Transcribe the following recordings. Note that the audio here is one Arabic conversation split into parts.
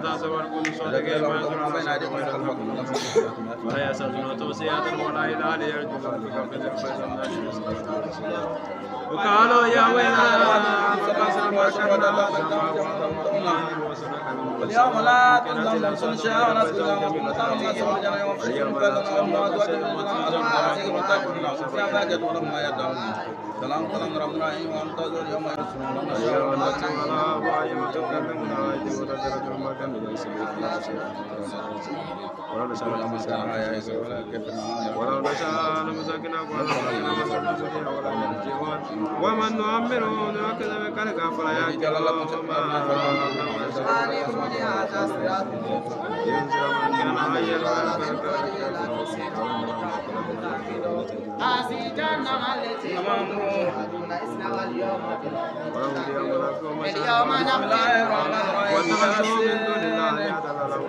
تحسب الكل صادق ما يزرع بين أيديكم ولا يسألون توصيات ولا إله إلا يرجو ربك في وقالوا يا ويلنا اليوم لا تظلم نفس شيئا ولا تظلم سلام سلام ربنا وانتظر يوم ولو نشاء لمسكناكم ومن نعمره نكذب كلك فلا يأكل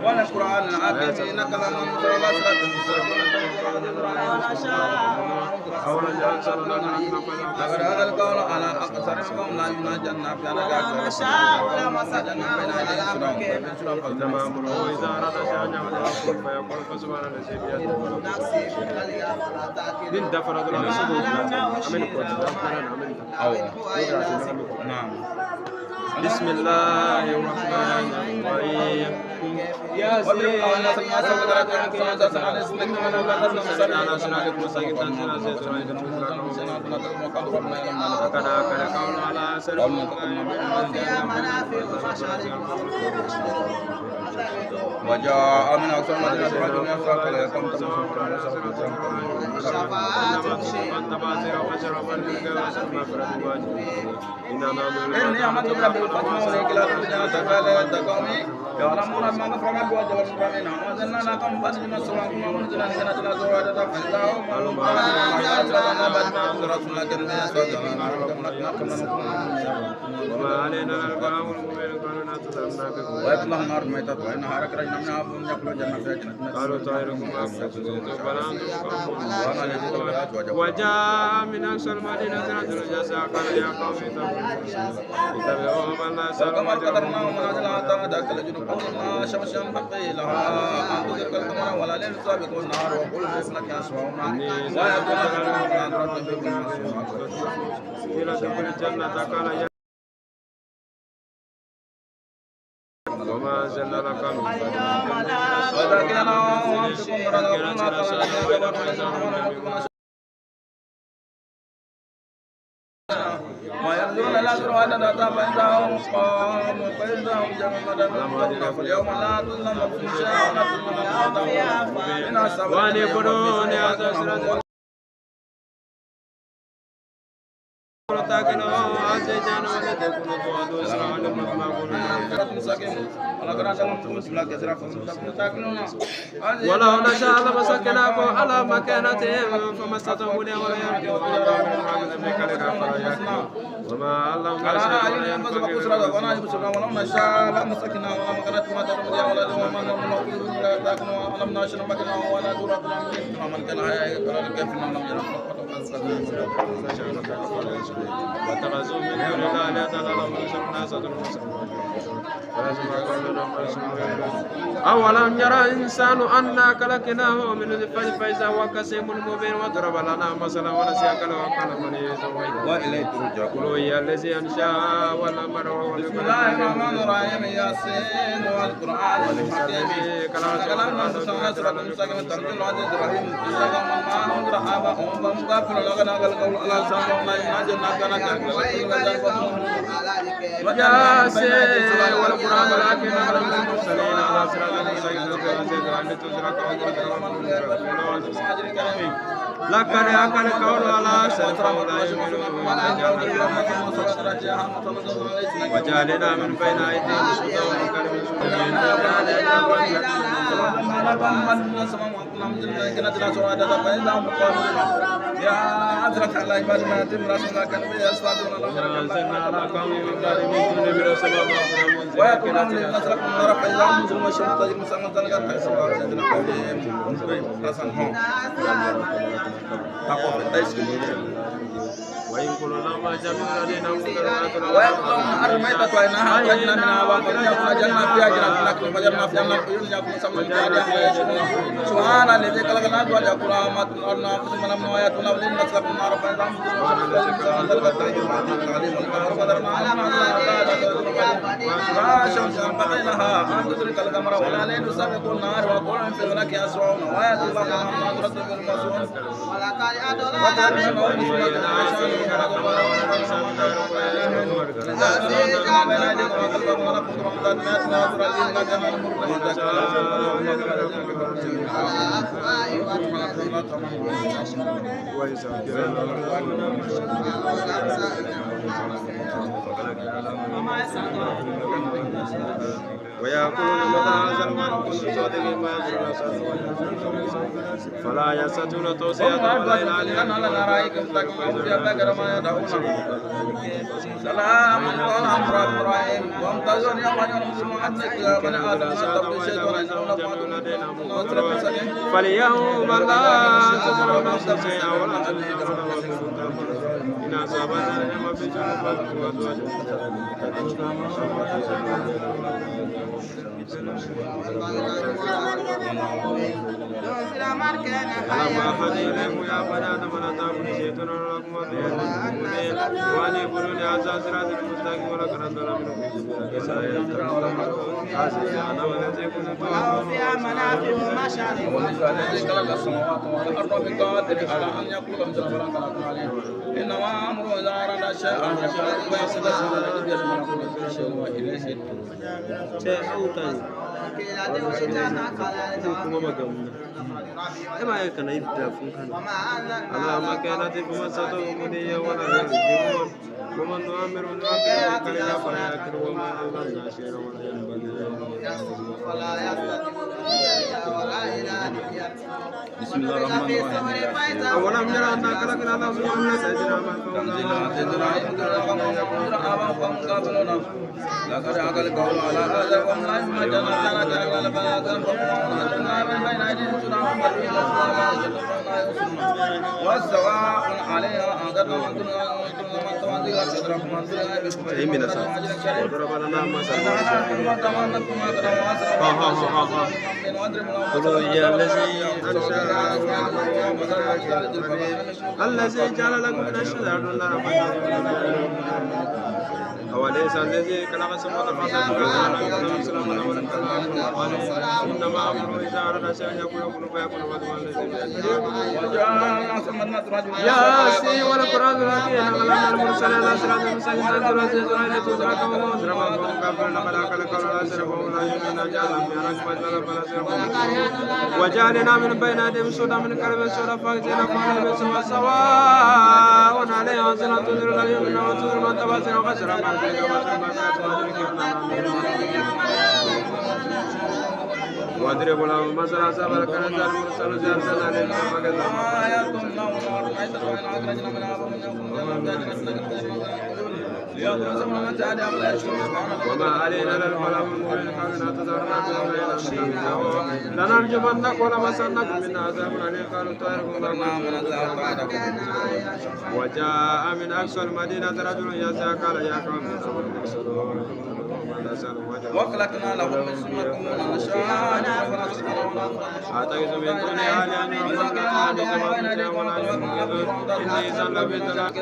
ونشكر على العاقبين انك لمن لقد هذا القول على اكثرهم لا يناجنا في انا شاء ولا مسجنا بين ايدينا انما امره اذا اراد شيئا ان يقول فيقول فسبحان الذي بيده من دفر نعم بسم الله الرحمن الرحيم وجاء من أقصى المدينة رجل يسعى فليقم إني أمد برب الفتح وليك لا تبدأ تفعل يتقومي يعلمون ما نفر من بوجه والسبامين وزلنا لكم فاسجنا سواكم ومنزلنا لكنا زوادة فإنهم وما علينا البلاغ المبين قالوا ويطلع النار ميتة وإن حرك رجنا من عفو يقول جنة في جنة قالوا طائركم وجاء من أقصى المدينة رجل يسعى قال يا قوم اتبعوا من لا يسأل ما قدرنا ومنازل عطا ذاك الجنوب قدرنا شمس ينبقي لها أن تدرك القمر ولا ليل سابق النهار وكل مثلك أسوأنا ويكون من ربكم إلى دخول الجنة قال وما أنزلنا لك من ويرجون الأجر أن فإنهم قاموا فإنهم جميعا فاليوم لا تظلم نفس شيئا ولا تظلم وأن يكونون هذا صراط ولو نشاء لمسكناكم على مكانتهم فما استطاعوا لي ولا يرجعون وما علمنا ولو نشاء لمسكنا ولا مكانتهم ولا نشاء مكنا ولا دورة من كان كيف واتخذوا من دون الله آلهة لهم ينصرون الناس أولم يرى إنسان أنا خلقناه من نطفة فإذا هو كسيم مبين وضرب لنا مثلا ونسي خلقه وقال من يزوج وإليه ترجع قل هي الذي أنشأ والأمر بسم الله الرحمن الرحيم ياسين والقرآن الحكيم كلام سورة المستقيم ترجل العزيز الرحيم ما أنذر آباءهم ومغافر لغنا القول على سامع ما يناجنا كان ياسين والقرآن الحكيم على المرسلين على صراط المستقيم لقد أكل قول على سلفه لا يؤمنون وجعلنا من بين أيديهم سدا ومن يا أدرك على عبادنا تمر رسولك النبي أستاذنا ويكون من نصرك من رفع الله من ظلم الشمس تجري مسلم تلقى تحسب سيدنا قولهم حسن هون تقوى في التيسير وإن كنا ما جميع لدينا مكرمات ويقولون أرميت وإنها أخرجنا منها وأخرجنا فيها جنات نخل وجرنا فيها العيون يأكل سمن سبحان الذي خلقنا وجعل رحمة الأرض ثم لم نوياتنا ولن نسلك النار فإذا شمس بقيناها أن تدرك القمر ولا ليل سابق النار وكل في الفلك يسرعون وآيات الله محمد رسول المسؤول ويأكلون متى هذا المال كل صادق ما فلا يستطيعون توصية ولا إلى سلام قولا من رب رحيم وامتازون يوم يوم حتى يا بني آدم فاليوم لا تظلمون نفسا شيئا ولا تظلمون إن أصابنا نعمة في جنة فلما خذيهم يا بني آدم لا تعبدوا الشيطان لكم وأن يقولون هذا صراط المستقيم ولقد أضل منكم فيها منافع ومشارب والذي خلق السماوات والأرض بقادر على أن يخلق مثل ما خلق عليه إنما أمره إذا أراد شيئا أن يقول ويصل ما كان يبدأ فوقنا على ما كانت بمسته مدية ولا يرجعون ومن نؤمر من ربنا كلنا فلا يكر وما أمرنا شيئا ولا ينبغي بسم الله الرحمن الرحيم أولم يرى أنا خلقنا لهم من سيدنا لقد عقل قول على هذا وهم لا يمجن لنا جعل بلاغا فقرنا من بين أيديهم والسواء عليها أنذرنا من دون وضرب لنا مثلا قل هي الذي جعل لكم من الشجر النار أوليس الذي خلق السماوات والأرض إنما أمره إذا أراد شيئا يقول كن فيكون ياسين والقرآن الحكيم علمنا المرسلين على صراط المستقيم نزل العزيز الرحيم تدرك ومنذر ما كنتم كافرين بل خلق ولا سرفوا لا يؤمنون جعلا في رحمة فلا سرفوا وجعلنا من بين أيديهم سودا من قلب سودا فاكتنا فعلهم سواء عليهم سنة تنذر لا يؤمنون وتنذر من تبصر وخسر ما واضرب لهم مثلا سبع كان المرسل جالسا عليهم وما علينا للفلاح المؤمن حقنا تدرنا لنرجمنك ولمسنك من عذاب عليم قالوا طائركم وجاء من أقصى المدينة رجل يسعى قال يا قوم وخلقنا لهم من سمكم ونشاء أتيت من دون آلهة إني زل بالدلاء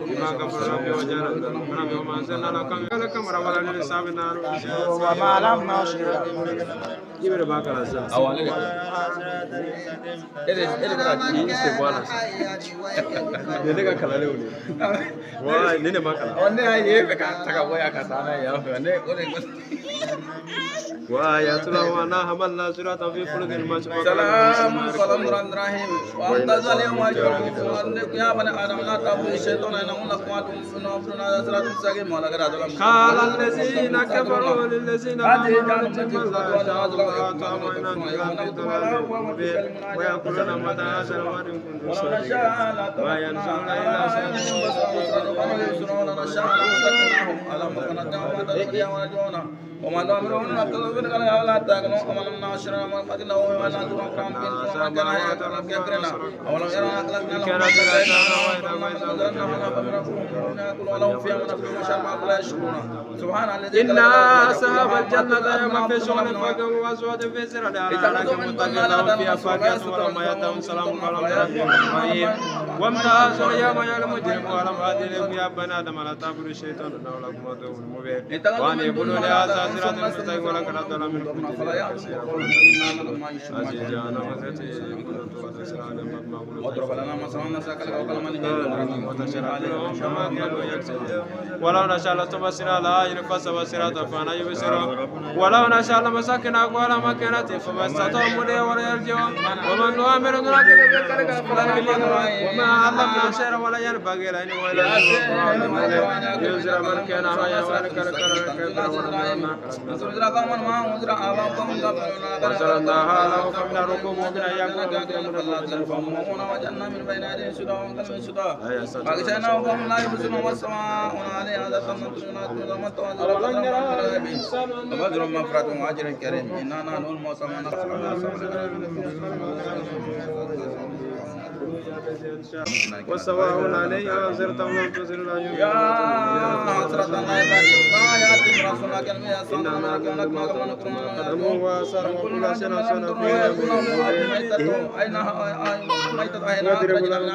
بما كفر ربي وجعل ربي وما أنزلنا لكم ولا للإسلام النار وما لم نشرك يبرى باك الأساس أولي nene kala leo ni wa nene makala one aye ka taka boya ka sana ya ne ore wa ya tula wa na hamalla surata fi fulkin masfa salam salam rahim wa anta zalim wa jawab ya bani adam la tabu shaytan ana unaqatu sunna suratu sagim wala gara dalam qala allazina kafaru lil ladzina ويأكلون متى هذا الوعد إن كنتم صادقين ما ينزلون إلا سيئا وما نؤمرون نتذكر كلا لا تاكلون وما نعشر ما قدنا وما نذكر كلام كنا كنا يكفرنا أولم يرون أخلقنا لهم ولهم فيها من أفلام شر لا يشكرون سبحان الذي إن أصحاب الجنة يمفزون فوقهم وأزواج في سرر لكن متقين لهم فيها فاكهة ولما يأتهم سلام قال ربهم رحيم وامتازوا اليوم يا المجرم ولم أدري يا بني آدم لا تعبدوا الشيطان إنه لكم عدو مبين وأن يقولوا لهذا صراط المستقيم ولقد أضل منكم كثيرا واضرب لنا مثلا ساكل وكلام ولو نشاء لتبصر على أعين فسبصرت فأنا يبصرون ولو نشاء لمسكن أقوال مكانت فما استطاعوا ملئ ولا يرجعون ومن نؤمر نراكب بالكلك وما علمنا شيئا ولا ينبغي لنا ولا يزر من كان حيا وزرناها له فمن الركوب ومن وجعلنا من بين أيديهم سدا ومن خلفهم سدا فأغشيناهم فهم لا يبصرون والسماء عليها ذات وبدر مغفرة وأجر كريم إنا نحن الموسمون وسواء عليها أنذرتهم لم تنذر لا يؤمنون يا حسرة الله ما يأتي رسولنا كلمة يسألنا ما نكون وأسرهم وكل شيء نسونا فيه واضرب لهم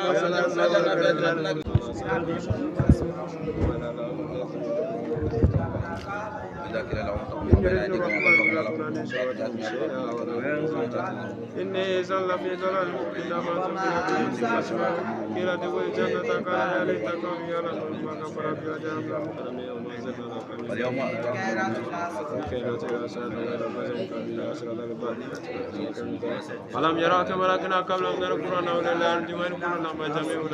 مثلا إني زل في ضلال إلا ما تنفع قيل ادخل الجنة قال يا ليت قومي يعلمون ما كفر في أجرهم اليوم ألم يروا كما لكنا قبلهم من القرآن أولي الأرض وينقلون ما جميعون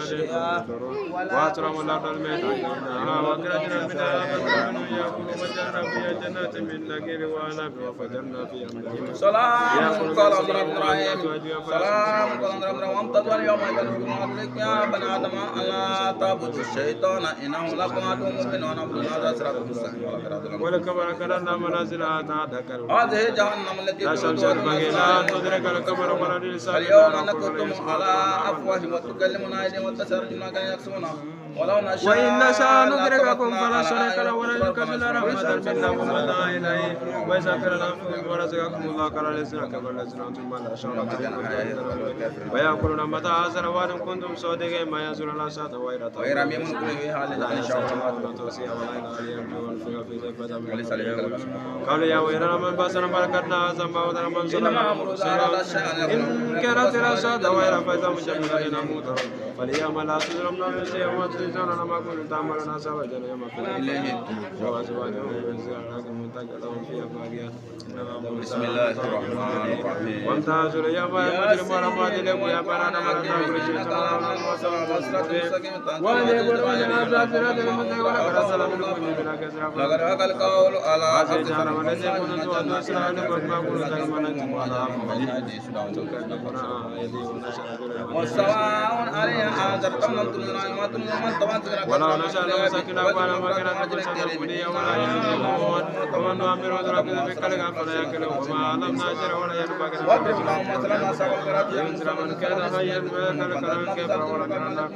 وأترموا الأرض الميت وأخرجنا منها فكانوا يأكلوا وجعلنا فيها جنات من نخيل وأعناب وفجرنا فيها من سلام قال إبراهيم سلام قال إبراهيم وامتدوا اليوم لك يا بني آدم ألا تعبدوا الشيطان إنه لكم عدو مبين ونعبد هذا صراط مستقيم ولكم أكلنا منازل ذكر هذه جهنم التي لا شمس ينبغي لها أن تدرك القمر ولا الليل اليوم نكتم على أفواههم وتكلمنا أيديهم وتسترجلنا كان يكسبون ولو نشاء وإن نشاء ندرككم فلا شريك له ولا يكفل رحمة منا ومنا إليه وإذا كان لكم ورزقكم الله قال الذين كفروا الذين أنتم ما لا شرك ويأكلون متى هذا وإن كنتم صادقين ما ينزل الله ساعة وغير ميمون كل حال لا إن شاء الله توصي ولا إله قالوا يا ويلنا من باسنا ملكتنا ذنبا وذنب من ظلم إن كانت الأشهاد وغير فإذا مجمعين نموت فاليوم لا تظلم نفس شيئا وما تجزون ما كنتم تعملون أصحاب الجنة يوم في إليه وأزواجهم ينزلون المنتج لهم فيها فاكهة بسم الله الرحمن الرحيم وامتازوا اليوم يا مجرم ورحمة لكم يا بنانا مرنا كل شيء وأن يقولون يا زافرات المنتج ولقد أرسل منكم من كثيرا لقد حق القول على أزيجنا ونزل كنت وأدوسنا لكم ما كنتم تعملون وسواء عليها أنذرتم لم تنذروا ما تنذرون ولو نشاء لمسكنا أقوالا ما كانت تجسد البنية ولا يهدون ومن نؤمر ذرك بكلك فلا يأكلون وما علمنا شر ولا ينبغي واضرب لهم مثلا أصحاب القرية ينزل من كان حيا فيأكل كلام كفر ولكننا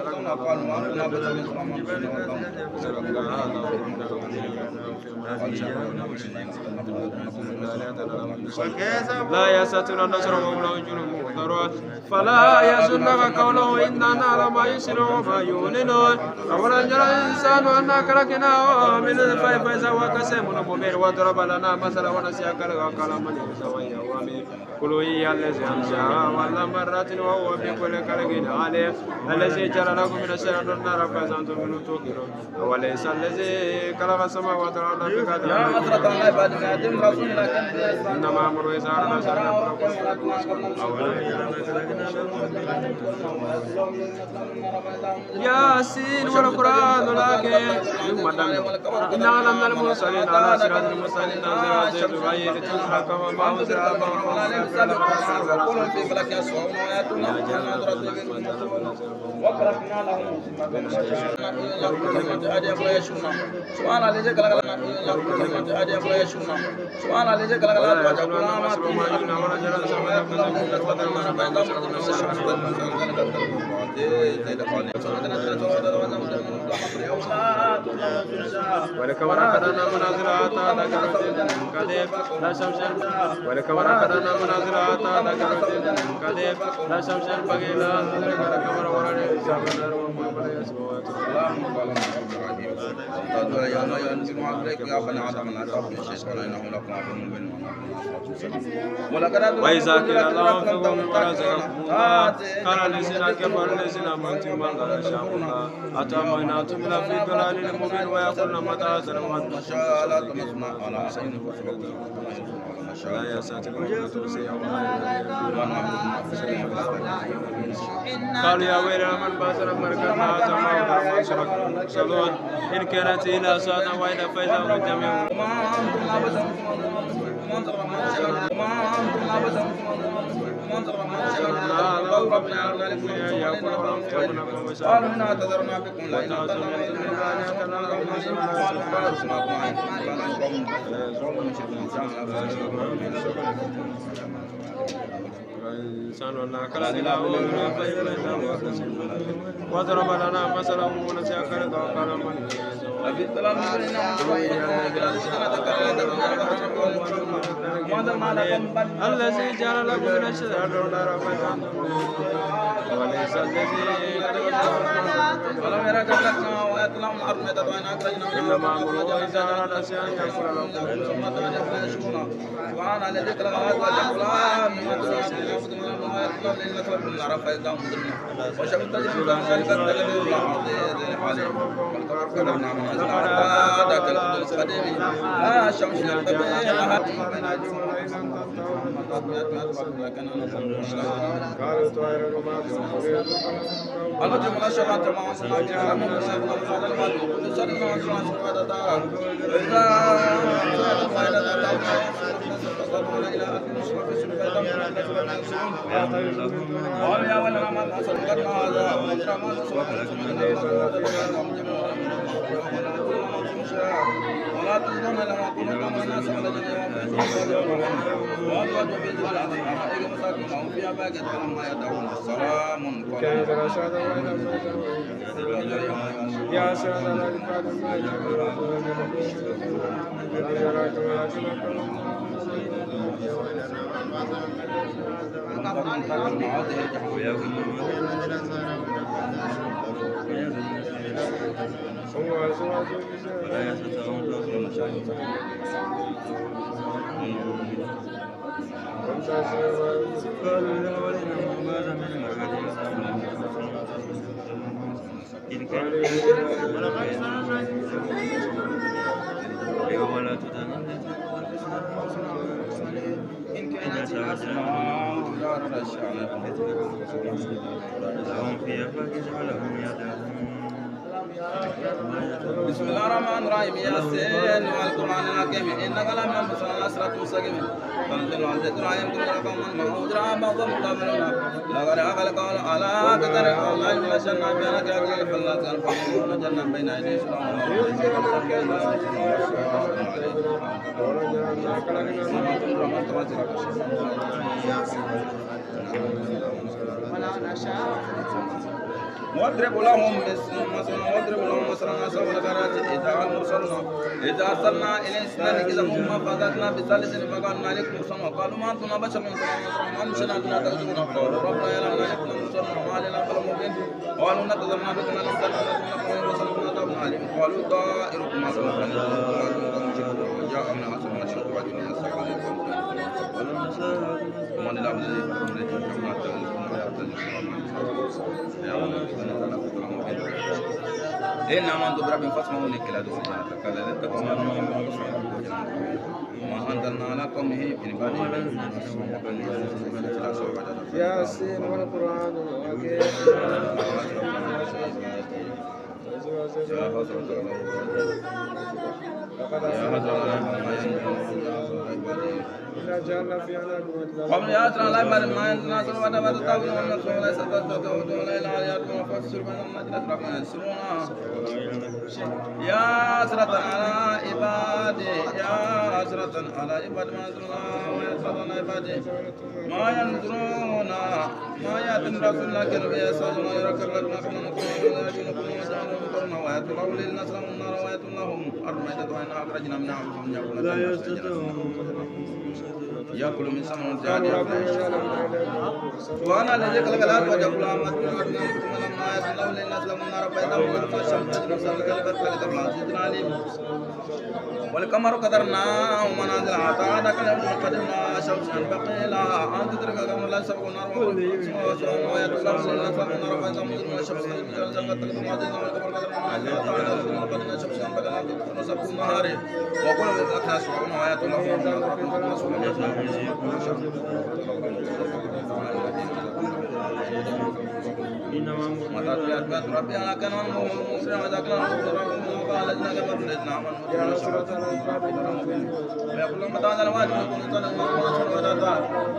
لا يستطيعون النصر وهم له جنود فلا يسنك قوله إنا نعلم ما يسرون وما يعلنون أولا يرى الإنسان أنا خلقناه من الفاء فإذا هو كسيم مبين وضرب لنا مثلا ونسي وقال من يسوي وامين قل هي الذي أنشأها ولا مرات وهو بكل خلق عليم الذي جعل لكم من الشجر النار فأنتم منه توقدون وليس الذي خلق السماوات والأرض بقادر يا حسرة الله بعد ما يتم رسول إنما أمره إذا أراد شيئا ياسين والقرآن الحكيم إنا علمنا المرسلين على صراط الأحسن الناظرات الغير تضحك وما أنزل ولا ننسى وقول في فلك يسوعون ويأتون وقرأنا لهم سبحان الذي خلق سبحان الذي خلق ولكما قدرنا منازلات لا شمس ولكما قدرنا منازلات لا شمس بغي لا ولكما ورد سامنا وما بلا يسمعات وإذا قيل لهم فقوم ورزقهم قال الذين كفروا الذين آمنوا من قال شاء الله أتمنعتم في ضلال مبين ويقولون متى هذا الوعد لا يستطيعون قالوا يا ويلنا من باسر مركزنا هذا ما أشرك سبون إن كانت إلى ساعة واحدة فإذا هم جميعا قالوا تذرنا بكم وضرب لنا مثلا ونسي خلق وقال من الذي جعل لكم من الشجر نارا وليس الذي ولم يرى كلكنا ويطلع الارض انما امره اذا اراد شيئا يقول له سبحان الذي خلق الارض والجبال وشمس تجري ذلك التقدير الارض قدرنا من ذاك القديم لا شمس يرتبيها التي من الشفاعة ما وصلت إلى من يسافر هذا المال يسلم ويسلم إذا سأل فإذا تصلون إلى أهل المشرق قال يا ولنا من أسلمنا هذا ومجرى ما ولا تظن لما كنت من الناس ولا جميع وأزواج في ذل الحقائق مساكنهم فيها باقية فلما يدعون السلام يا سلام بسم الله الرحمن الرحيم ياسين والقرآن الحكيم إنك لمن أنبسنا صراط مستقيم فانزل عزيز رحيم كل رقم من مهودرا بعضهم مقابلون لقد أقل قول على كتر الله يمشنا بينا كأكل فلات الفقرون جنة بين أيدي سلام واضرب لهم مثلا سوى الغرات إذا المرسلون إذا أرسلنا إلى إسلام إذا هم فقدنا بثالث فقالنا عليكم السلام قالوا ما أنتم بشر من الرحمن شناتنا تقدرون قالوا ربنا يعلم لا يكون المرسلون وما لنا فلم مبين قالوا نتظرنا بكم الإنسان قالوا طائركم معكم وجاء من أصل المشرق وعدنا يستقبل ومن الأمر الذي فقدنا إن آمنت برب فاسمعوا لكلا دخول تكلا لتكسر وما أنزلنا على قومه من بعد ياسين والقرآن الحكيم قبل يأتي على عباد ما ينتظر ولا بعد تقول من الرسول ليس تتوت ولا إلى عليات وفسر بين المجلس ربنا يسرون يا أسرة على عبادي يا أسرة على عباد ما ينظرون ويسرة على عبادي ما ينظرون ما يأتي الرسول لكن بيسوع ما يركب لنا كما نقول لكن نقول وجعلهم قرنا ويأتوا للناس لهم النار ويأتوا لهم أرميدة وإن أخرجنا من أنفسهم يقول لا يستطيعون يأكل من سمن زيادة وأنا الذي خلق الأرض وجعل لها مسجدا ولما يبلغ للناس لهم النار فإذا هم الشمس والقمر قدرناه منازل عطاء قدرنا شمسا بقيلا أن تدرك القمر لا يسبق النار ويطلع للناس لهم النار فإذا هم الشمس قدرنا شمسا بقيلا تسبق النهار وكل من ذلك يسبقون ويطلع متى تأتي ربي على كنان موسى وذكر وقال الذين كفروا لنا ويقول متى هذا الوعد ويكون تنظر وتتا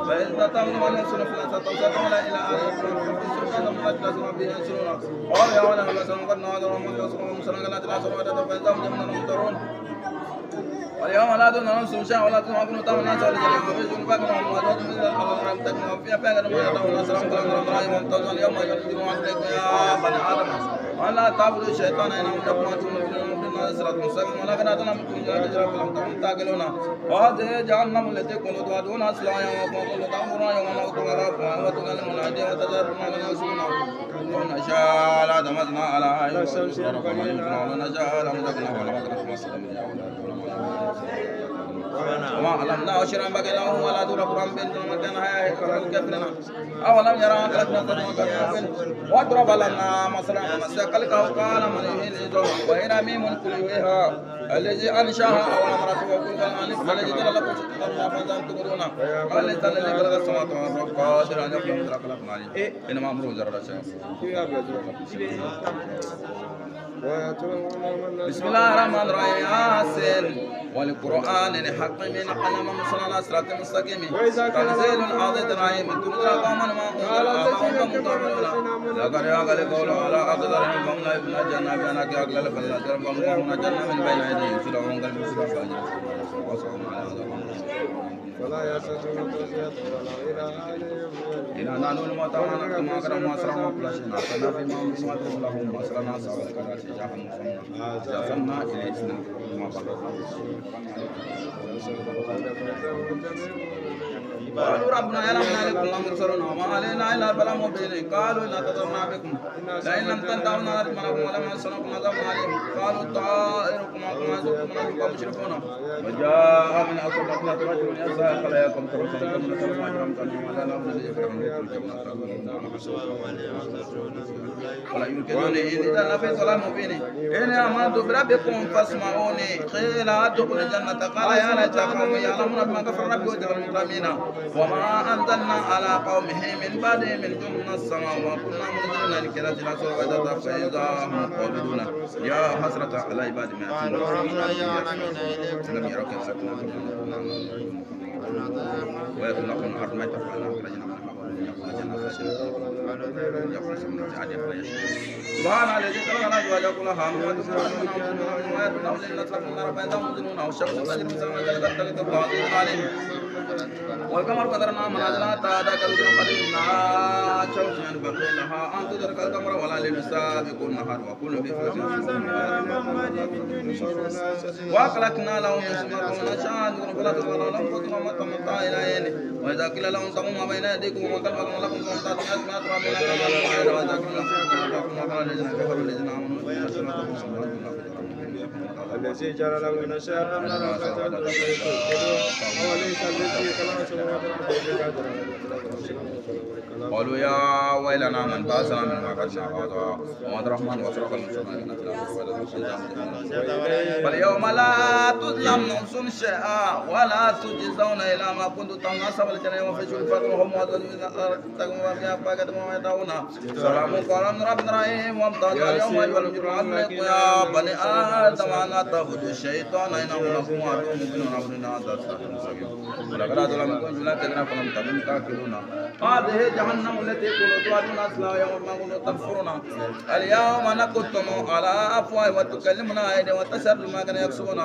فإذا تمنوا أن ينصروا فلا تتوسطوا ولا إلى آخره فإنهم لا تلازموا به ينصرون قال يا ولد مثلا قد نادر ومن يصرهم سنة لا تلازموا وتتا فإذا هم جمنا يمطرون واليوم لا دون نفس شاء ولا تنعقون تام الناس ولا جنب وفيجون فاقنا ومواجهة من ذلك الحرام تكون فيها فاقنا ويدعون السلام كلام الله وممتاز اليوم يجدون عليكم يا بني آدم ولا تعبدوا الشيطان إنهم لكم أتون في صراط مستقيم ولكن أتنا منكم جاء تجرى فلم تكن تاكلون وهذه جهنم التي كنتم توعدون أصلها يوم وكنتم تأمرون يوم نغتم غرافها وتكلمون أيديهم وتجرون ونسون ونشاء لا دمتنا على أعين ونشاء لم تكن ولا مدرسة مسلم وما علمنا أشرا بقي له ولا دور قرآن بنت مكان هاي كفرنا أولم يرى أكلتنا تنوكنا واضرب لنا مثلا مسكلك وقال من يهين العظام وإلى ميم كلها الذي أنشاها أول مرة وكل كلام الذي جعل لكم شكرا فأنتم تقولون قال الذي خلق السماوات والأرض قادر أن يخلق مثل خلقنا عليه إنما أمره جرى شيئا بسم الله الرحمن الرحيم ياسين والقرآن الحق من قلم مصنع صراط مستقيم تنزيل عظيم رحيم تنزل قوما ما أنزل آباؤهم متعبدون لقد يعقل قول على أقدارهم فهم لا يبنى جنة بأنك أقلل فلا تربهم فهم جنة من بين أيديهم سلهم قلب سلهم فاجر وصلهم على ولا يستطيعون توصية ولا إلى نانو الموتى ونكتم أكرم وأسرع وفلاشنا أتنا فيما مسمات لهم وأسرنا سوى الكرات جاهم جاثمنا إليه سنة ما قالوا ربنا يلمنا لكم الأمر سرنا وما علينا إلا البلاء مبين قالوا إنا تضرنا بكم لئن لم تنتهوا لنرجمنكم ولم يسنكم عذاب عليم قالوا طائركم معكم أنتم مشركون وجاء من أصحاب رجل يسعى خلاياكم ترسلكم من ما أجرمتم ولا لهم الذي يكرمكم ولا يمكنون إذا لفي ظلام مبين إن آمنت بربكم فاسمعوني قيل ادخلوا الجنة قال يا ليت قومي يعلمون بما كفر ربي وجعل المكرمين وما أنزلنا على قومه من بعده من جند السماء وكنا منزلين لكلا سلاسل وإذا فإذا هم قابلون يا حسرة على عباد ما لم يروا كيف سكنا ويكون لكم أرض ما تفعلنا أخرجنا من سبحان الذي خلق الأزواج كلها مما تسمعون ويتبعون للناس لكم النار فإذا مظلمون والشمس تجري في السماء تلك العظيم العليم والقمر قدرنا منازل حتى عاد كالقدر قديمنا شمس ينبغي لها أن تدرك القمر ولا للسابق النهار وكل في فلك وأخلقنا لهم من سماء ونشاء فلا تظلموا لهم فضلا وتمتع إلى عينه وإذا قيل لهم تقوموا ما بين أيديكم وخلفكم لكم فمتعتم أسماء ربنا كما وإذا قيل لهم وقال الذين كفروا الذين آمنوا الذي جعل له من الشياطين وليس الذي خلق قالوا يا ويلنا من بعثنا من مرقدنا هذا وعد الرحمن وصرف المسلمين فاليوم لا تظلم نفس شيئا ولا تجزون الى ما كنتم تعملون سبل الجنه وفشوا الفضلهم وتقوم بها فقد ما يدعون سلام قال من رب رحيم وامتاز اليوم ايها المجرمون يا بني ادم لا تعبدوا الشيطان انه لكم عدو مبين امرنا ولقد اظلمكم جمله كثيره فلم تكن تاكلون هذه جهنم التي كنتم توعدون اصلها يوم ما كنتم تكفرون اليوم نختم على افواههم وتكلمنا ايديهم وتشهد ما كانوا يكسبون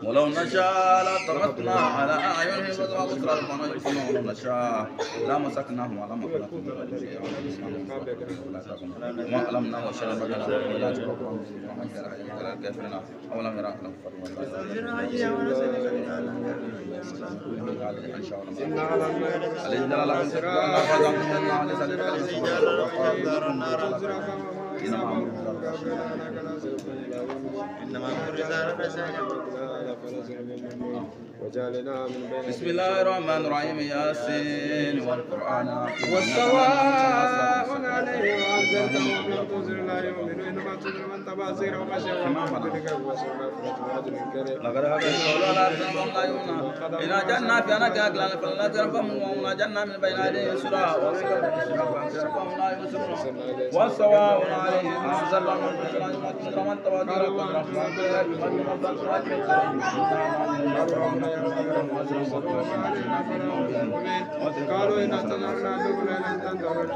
ولو نشاء لطمسنا على اعينهم فما بصر الفنان ولو نشاء لمسكناهم على مقلتهم ما علمنا وشر بدنا ولا تكفرون ولا الكافرين اولم يرى ان بسم الله الرحمن الرحيم ياسين والقرآن والسواء عليه وأنزلتهم لم تنزل لا يؤمن إنما تنزل من تبع سيره ومشى لقد هكذا لا تنظر لا يؤمن إن جنة في أنا كأكلان فلا ترفهم ومن جنة من بين أيديه سرا وفهم لا يبصرون والسواء عليه أنزلتهم من تبع سيره قالوا إن استمرنا بكل تنظر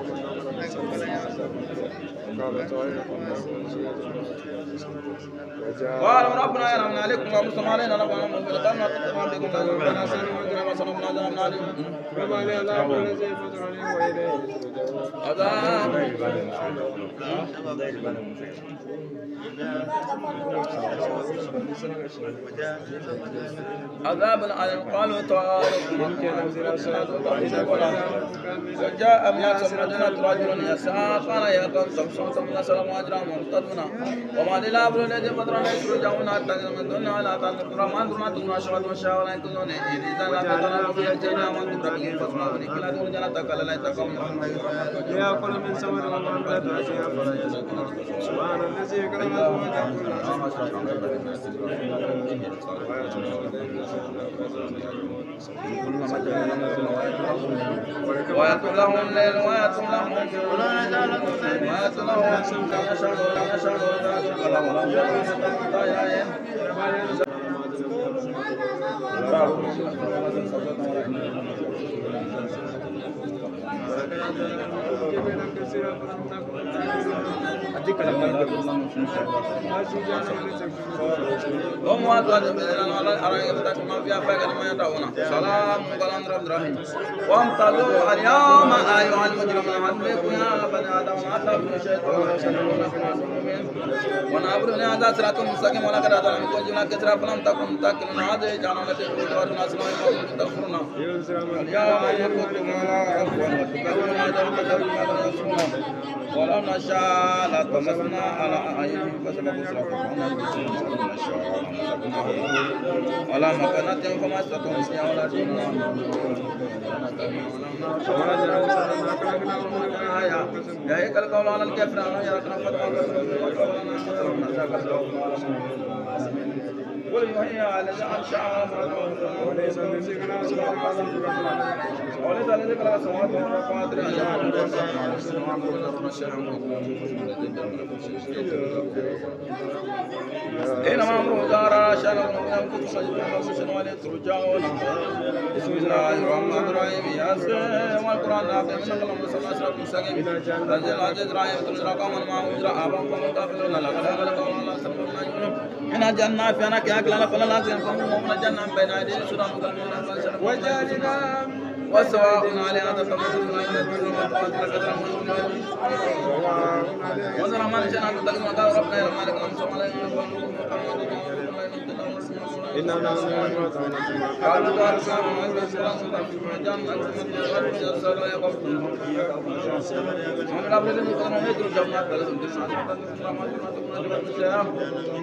قالوا ربنا يرحمنا عليكم ومسلم علينا ربنا من بلقنا تتمام بكم ربنا سلم وجنا وسلمنا جهنم عليهم وما لي لا أقول زي فطرني وإليه عذاب عليهم قالوا تعالوا وجاء من أقصى المدينة رجل يسعى قال يا قوم تمشون من سلام أجرا مرتدنا وما لله الذي فطرنا يخرجون حتى من دون على الرحمن ما تكون أشهد وشاء كلون إذا لا تطلع في الجنة وأنتم ربكم فاسمعوا كلا دون جنة تكلا لا تقوم يا كل من سمر ومن لا تأتي سبحان الذي كرم ويأتوا لهم الليل ويأتوا لهم ويأتوا هم واتوا بيننا على الأرائك تكما فيها فاكر ما يدعون سلام قال رب الرحيم وامتازوا اليوم أيها المجرمون حسبكم يا بني آدم ما تبنوا الشيطان ونعبدني هذا صراط مستقيم ولقد أضلكم جملة كثيرة فلم تكن تأكلون هذه جهنم التي كنتم تكفرون اليوم نختم على أفواههم وتكلمنا أيديهم وتشهد ما كانوا يكسبون ولو نشاء لطمسنا على أعينهم فسبقوا صراطهم ولا مكانتهم فما استطاعوا مسيا ولا دينهم يا هيك القول على الكافر أنا يركنا قل يحيي على الذي شاء وليس الذي كان وليس الذي كان سماوات والأرض إنما أمره دار شأن يمكن سجدنا ولا ترجعون بسم الله الرحمن الرحيم ياسين والقرآن العظيم إنك اللهم صل على سيدنا المستقيم تنزيل العزيز الرحيم تنزل قوما معهم إجراء آباؤكم كافرون لقد خلقهم الله سبحانه إن الجنة في أنا كأكلنا فلا لازم فهم من الجنة بين أيديهم سورة وجعلنا وسواء علينا تتمثلون وزر ما نشأنا تتقدم قال ربنا يا مالك نمسو علينا إنا نحن الموت ونحن قالوا قال سلام عليكم السلام ورحمة الله ومن أبرز المقدمة يدرو جمعات بلسم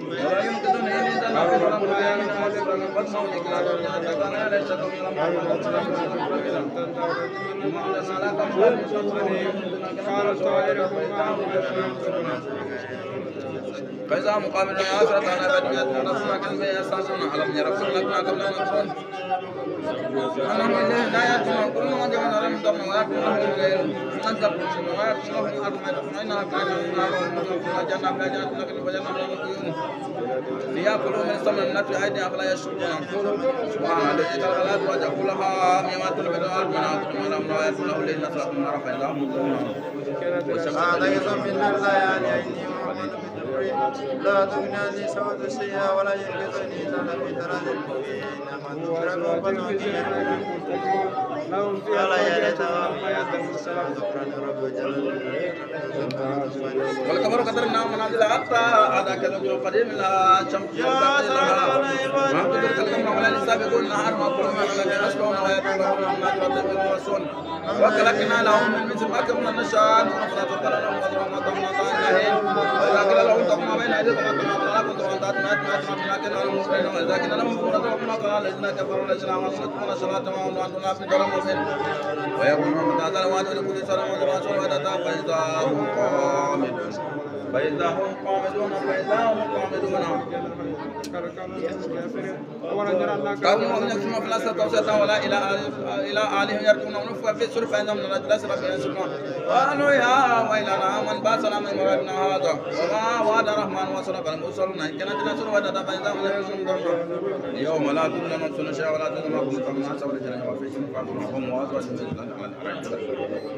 ولا يمكن أن ينزل نحن ولا مريان ولا قدنا ونكلا ولا ليس كم فإذا مقابل آخرة على بدنيات نصرا كلمة يساسون على من يرسل لكنا قبل أن نكون اللهم إليه لا يأتون كل ما جمعنا لم تمن ويأكل لهم غير ننزل بشم ويأكل لهم الأرض ما يدخلنا فإنها جنة بلا جنة لكن فجنة بلا مكيون ليأكلوا من ثمن النتي أيدي أفلا يشكرون سبحان الذي خلق الأرض وجعل لها مما تنبت الأرض من أرض ولم لا يأكل له إلا نصرا من رفع الله لا تغنى سواد الشيء ولا ينقذني في تراد المبين لهم فيها والقمر قدرنا منازل حتى هذا كذب قديم لا شمس ما قدر كلام ولا السابقون نهار ما كلهم ولا يسبون ولا يتبعون ما ترتب الرسول وكلكنا لهم من مثل ما كنا نشاء ونفرط لهم وما ضمنا ظاهرين وإذا قيل لهم ضمنا بين أيديكم وما كنتم أنتم ما كنا المسلمين وإذا كنا لهم فرضوا ما قال الذين كفروا الذين آمنوا يتقون الصلاة وهم عندنا في ظلم مبين ويقولون متى هذا الوعد لكل سنة والرسول وإذا فإذا هم قامدون قوم وهم يكتمون فلا توسطا ولا إلى آلهم يرجون ونفوا في سر فإنهم من الرجل أسرى بهم يسكنون قالوا يا ويلنا من باسنا من مرادنا هذا وما وعد الرحمن وصدق المرسلون إن كانت نصر وعدنا فإذا هم يحزنون يوم لا تظلم نفس شيئا ولا تظلم كل فمن حسب الجنة وفي شركهم وأزواجهم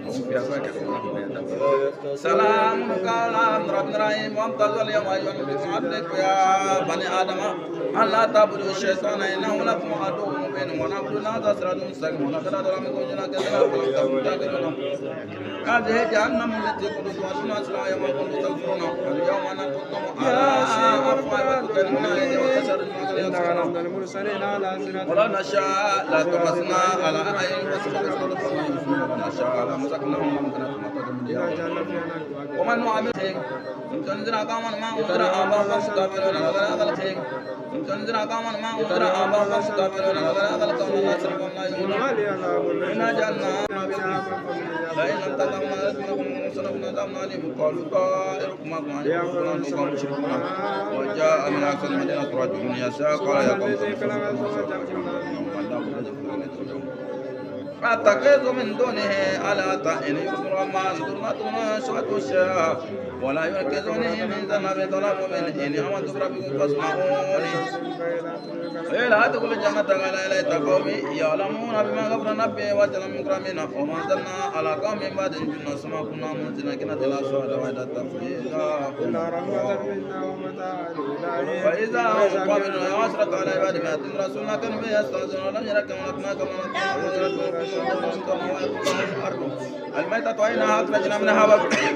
هم فيها فاكهة سلام قال رب رحيم وامتاز اليوم أيها المعبدك يا بني آدم أن لا تعبدوا الشيطان إنه لكم عدو مبين ونعبد الله صراط مستقيم ونقرأ منكم جنا كثيرا فلم تكونوا تعقلون هذه جهنم التي كنتم توعدون أصلها يوم كنتم تكفرون اليوم نختم على أفواههم وتكلمنا أيديهم وتشهد ولا نشاء لا تمسنا على أعين وسبحانه ولا نشاء لا مسكناهم ومن نعمل تنزل قوما ما أنذر آباءهم فاستغفرون ولا أغلقهم تنزل قوما ما أنذر آباءهم فاستغفرون ولا أغلقهم الله سرهم لا يؤمنون إنا جعلنا لئن لم تتقوا لكم سنفنا دمنا عليهم قالوا طائركم معكم أن يكونوا مشركون وجاء من أقصى المدينة رجل يسعى قال يا قوم أتخذ من دونه آلهة إن يكفر ما ظلمتهما شهوة الشيء ولا يركزوني من ذنب ظلم من إن أمنت بربكم فاسمعوني إلى أدخل الجنة قال إليت قومي يعلمون بما غفر نبي وجل من كرامنا وما أنزلنا على قوم بعد جنة سما كنا منزلنا كنا تلاسوا وعد التفريقا فإذا هم قابلون وأشرت على عباد ما أتم رسولنا كانوا يستهزئون ولم يركم لكنا الميتة وإنها أخرجنا منها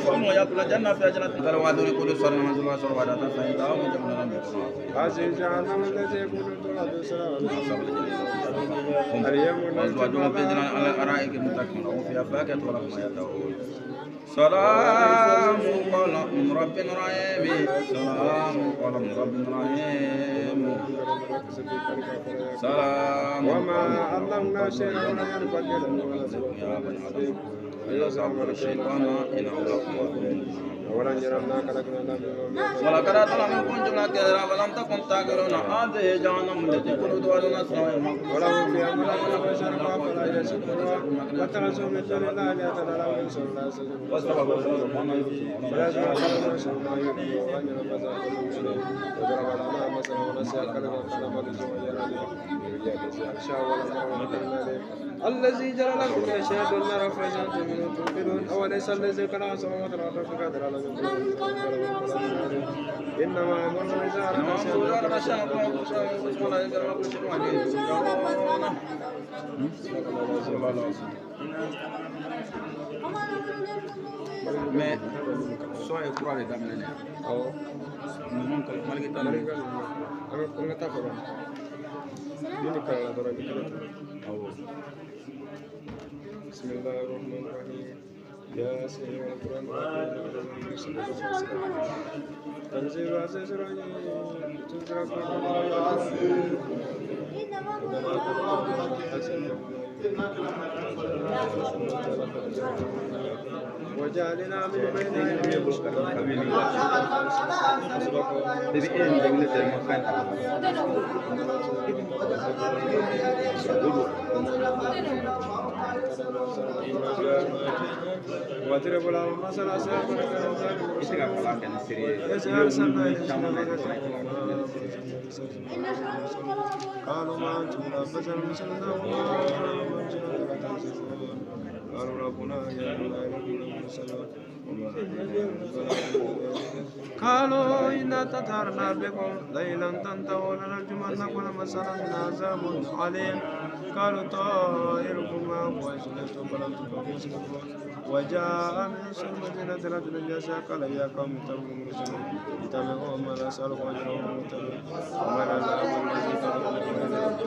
وهم يأكل الجنة في جنة فلوادون كل صار من ذو صار وعدة فإذا هم جمعنا هذه جهنم التي كنتم هم وأزواجهم في جنان على الأرائك متكئون وهم فيها فاكهة ولهم ما يدعون سلام قولا من رب رحيم سلام قولا من رب رحيم سلام وما علمنا شيئا ولا ينبغي يا بني آدم فيصعب الشيطان إنه لكم ولقد أتنا منكم جملة كثيرة ولم تكن تعقلون هذه جهنم التي كنتم توعدون أصنعها ولهم فيها منافع شرقا فلا يشكرون واتخذوا من دون الله آلهة لا ينصرون لا يستجيبون واستغفروا فلا يسمع قولا يشركون ما يؤمنون وأن ينفذ المسلمين وضرب لنا مثلا ونسي كلمة فلما الذي جرى لكم يشهد النار فإذا منه تنفرون أوليس الذي كان سماوات الأرض فقادر على إنما أمرنا إذا أردنا شيئا mais son est pour aller d'amener. Oh. Nous manquons malgré tout. بسم الله الرحمن الرحيم يا سيدي والقرآن تنزيل العزيز الرحيم تنزل وجعلنا من بين أيديهم واضرب لهم مثل أصحاب قالوا ما أنتم إلا بشر مثلنا قالوا ربنا يعلم قالوا إنا تطهرنا بكم ليلا تنتهوا لنرجمنكم ولمسنا من عذاب عليم قالوا طائركم معكم وإسلمتم فلم تكفوا وجاء من أقصى المدينة رجل يسعى قال يا قوم اتبعوا المرسلين اتبعوا ما لا أسألكم أجرا وما اتبعوا ومن العذاب الذي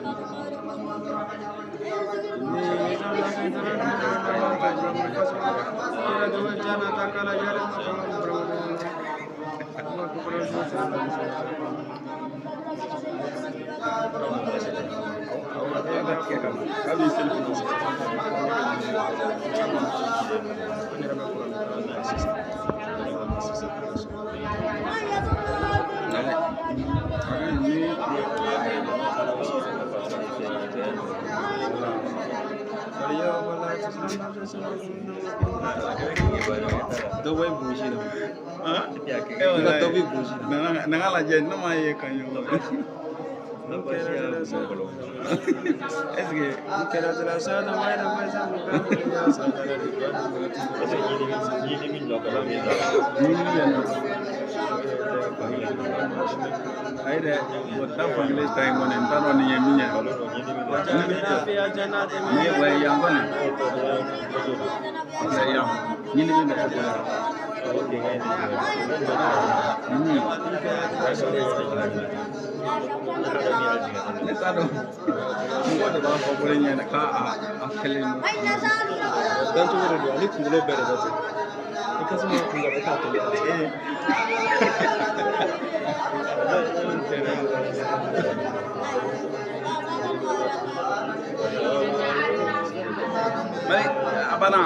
abana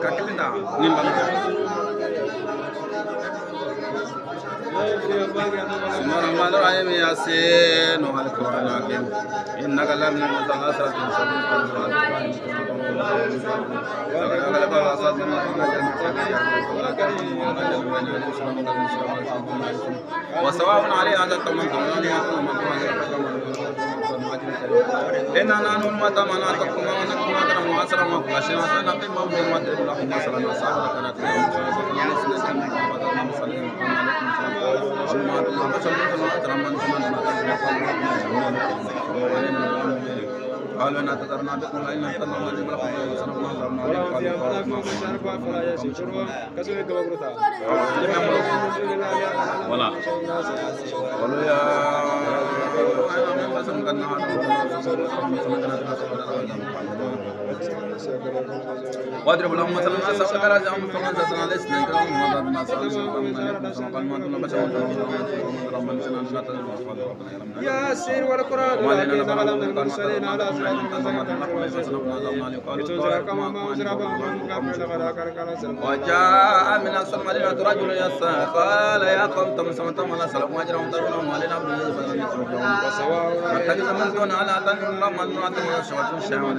kakilinda nimbana Bismillahirrahmanirrahim Yasin wal Qur'an hakim innaka lamina al-mutanasiratin وسواء علينا هذا إننا نحن المتمنى تقوم ونكون أكرم وأسرع وفلاشنا سنقيم بهم وتدل لهم مثلا أصحاب كانت قالوا إن تذرنا بكم لئن لم تنتهوا لنرجمنكم ولا قالوا يا واضرب لهم مثلا أصحاب الكهف هم فمن زادنا لسنا كلهم وضرب الناس يا سير والقرآن المرسلين على صراط وجاء من أقصى المدينة رجل يسعى قال يا قوم تمسمتم ولا سلام أجرهم ترون مالنا فاتخذ من دون على أتن الله من نعتم شوة الشعوان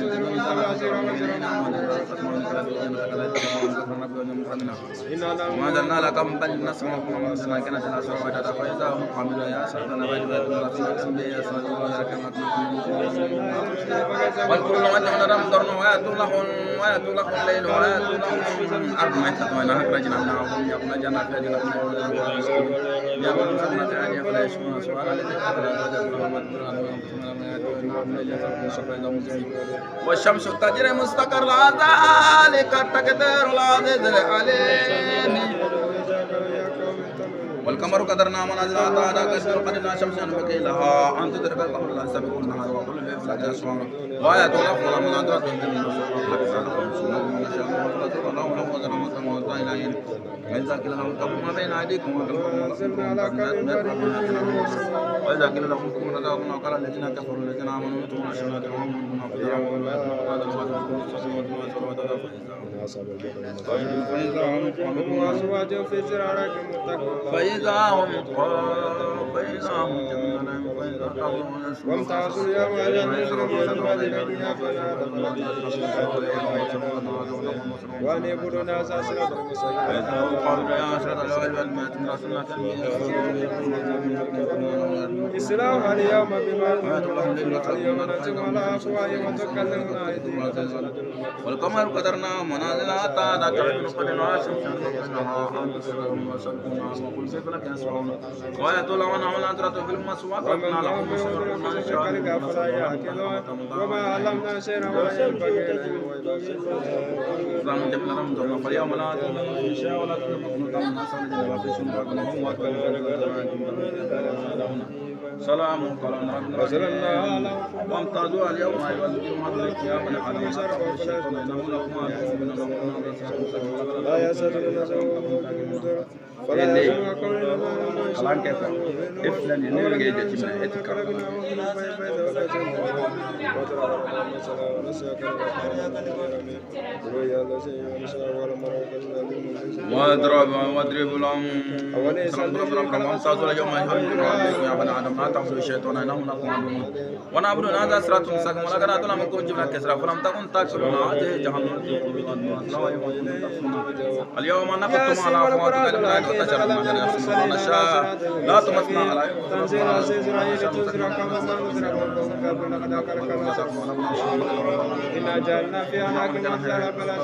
ما زلنا لكم بل نسمعكم من سنكنا جلسوا وجدا فإذا هم حملوا يا سلطان والكل من نرم درن ويأتوا لهم الليل ويأتوا لهم أربعة وإنها أخرجنا منهم يقول جنات الذين يقول سبحانه عن فلا يشكون سؤال والشمس تجري مستقر ذلك تقدير العزيز العليم والقمر قدرنا منازل تعالى كسر قدرنا شمسا بكيلها أن تدرك القمر لا سبق النهار وكل به فلا تسمعون وآية الأخرى من أدرك من وإذا قيل لهم اتقوا ما بين أيديكم وإذا قيل لهم كفروا لهم قال الذين كفروا الذين آمنوا أنتم أشهد فإذا هم وامتازوا اليوم أيها المجرمون الذين بنا وأن يقولوا الناس صراط المستقيم إسلام اليوم بما اليوم نتم على أفواههم وتكلمنا أيديهم والقمر قدرناه منازل حتى لا تعلم قدرنا الشمس وكل شيء لك يسمعون وآية لهم أنهم نظرة في المسواك وقنا لهم وما علمنا شيئا ولا ينبغي فاليوم لا تظلمون إن شاء ولا تظلمون سلام قال وامتازوا اليوم أيها المجرمون يا بني آدم الشيطان إنه لكم لا يسألون kalan kɛ quoi e filɛ nin ye ne bɛ k'e jateminɛ e tɛ kalan واضرب لهم وامتازوا اليوم أيها المجرمون يا بني آدم لا تعبدوا الشيطان إنه لكم عدو ونعبد هذا صراط مستقيم ولكن أتونا من كل جبنا كسرى فلم تكن تأكلون هذه جهنم اليوم نقطم على أفواههم وتشرب ما كان نشاء لا تمسنا على تنزيل عزيز رأيك تزرع كما إنا جعلنا في أعناقهم أغلالا فلا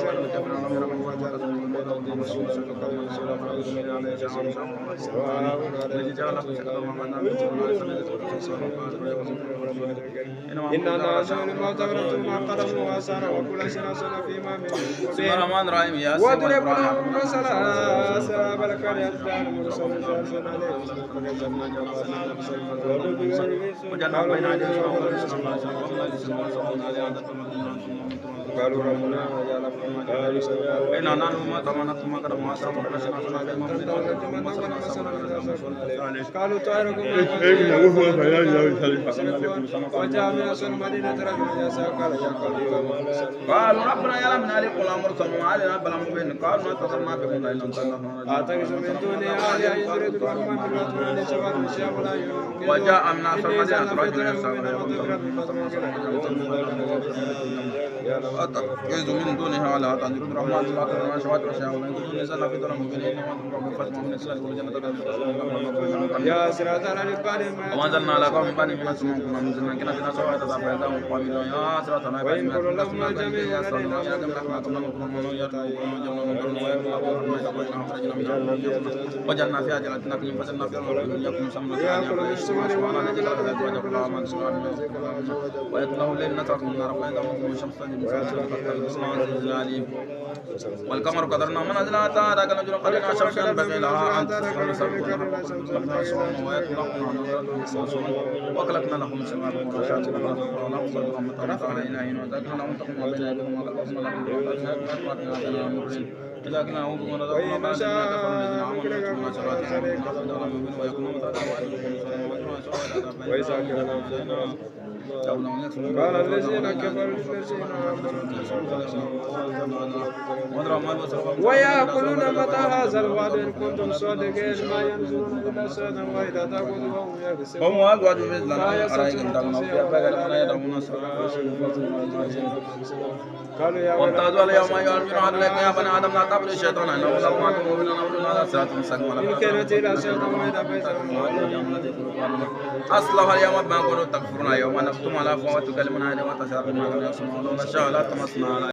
إنا نعزل الموت ورتم ما قدموا وأسارا وكل شيء نزلنا فيما من واضرب لهم مثلا أصحاب القرية المرسل جالسا عليهم وجعلنا بين أيديهم قالوا ربنا إنا نحن ما تمنى ما قدم ما سرق قالوا طائركم وجاء من أصل المدينة رجل يسأل قال يا قلبي قالوا ربنا يعلم من عليك ولا مرسل وعلينا بلا مبين قالوا نتصلنا بكم لا إله إلا الله أعتقد من دونه آلهة يريد الرحمن بالرحمن لشباب الشيخ ولا يمكن وجاء من أصل المدينة رجل يسأل أتخذ من دونها ولا تنظر الرحمن لا تنظر شوات رشاء ولا ينظر نزلنا في ظلم مبين ومن فتح من السلام والجنة يا صراط العباد وأنزلنا على قوم بني من السماء كنا منزلنا كنا في نسوة تتفاعل وقابلون يا صراط العباد وإن كل لهم الجميع يا جمع رحمة وجعلنا فيها جنة نخيل فجعلنا فيها يكون سمنا ويطلعوا الليل نترك النار فإذا هم الشمس والقمر قدرنا منازل حتى ذاك النجم قدرنا الشمس ينبغي لها أن تسخر وخلقنا لهم سماء ورشات ونقصد رحمة علينا إن وذكرنا لهم تقوم بين أيديهم وقلبهم لهم لكن أعوذ من رضاهم وما وإذا قال الذين كفروا الذين ويأكلون متى هذا الوعد إن كنتم صادقين ما ينزلون إلا سنة وإذا تأخذوا وهم يكسبون هم أزواج مثلنا عليهم تغنوا في أبغى لنا يدعون قالوا يا وامتازوا اليوم أيها المجرمون عليكم يا بني آدم لا تعبدوا الشيطان إنه لكم عدو مبين ونعبد هذا صراط مستقيم إن كانت إلى شيطان وإذا بيتهم أصلح اليوم ما كنتم تكفرون يوم نختم على أفواههم وتكلمنا أيديهم وتشهد أرجلهم بما كانوا يكسبون ولو نشاء لطمسنا على